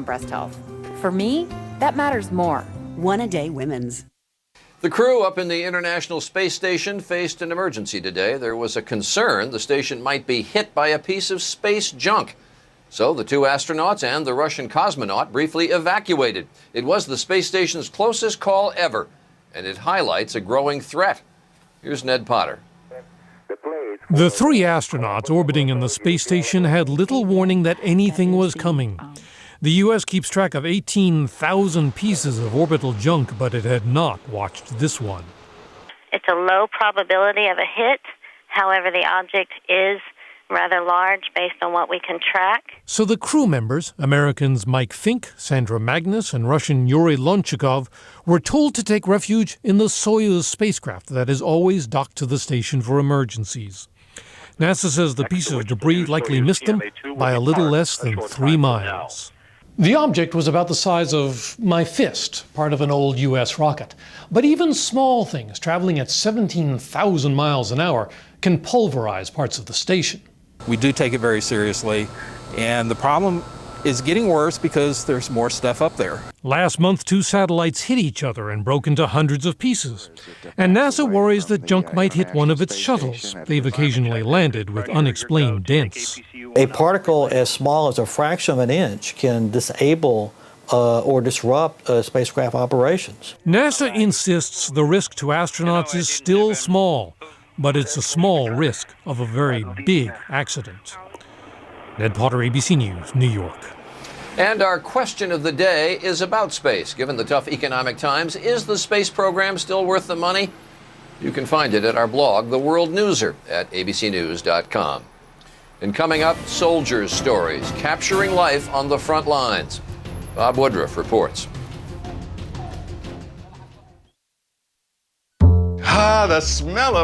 and breast health. For me, that matters more. One a Day Women's. The crew up in the International Space Station faced an emergency today. There was a concern the station might be hit by a piece of space junk. So the two astronauts and the Russian cosmonaut briefly evacuated. It was the space station's closest call ever, and it highlights a growing threat. Here's Ned Potter. The three astronauts orbiting in the space station had little warning that anything was coming. The U.S. keeps track of 18,000 pieces of orbital junk, but it had not watched this one. It's a low probability of a hit. However, the object is rather large based on what we can track. So the crew members, Americans Mike Fink, Sandra Magnus, and Russian Yuri Lonchikov, were told to take refuge in the Soyuz spacecraft that is always docked to the station for emergencies. NASA says the piece of debris likely missed them by a little less than 3 miles. The object was about the size of my fist, part of an old U.S. rocket. But even small things traveling at 17,000 miles an hour can pulverize parts of the station. We do take it very seriously, and the problem is getting worse because there's more stuff up there. Last month, 2 satellites hit each other and broke into hundreds of pieces. And NASA worries that junk might hit one of its shuttles. They've occasionally landed with unexplained dents. A particle as small as a fraction of an inch can disable or disrupt spacecraft operations. NASA insists the risk to astronauts is still small, but it's a small risk of a very big accident. Ned Potter, ABC News, New York. And our question of the day is about space. Given the tough economic times, is the space program still worth the money? You can find it at our blog, The World Newser, at abcnews.com. And coming up, soldiers' stories, capturing life on the front lines. Bob Woodruff reports. The smell of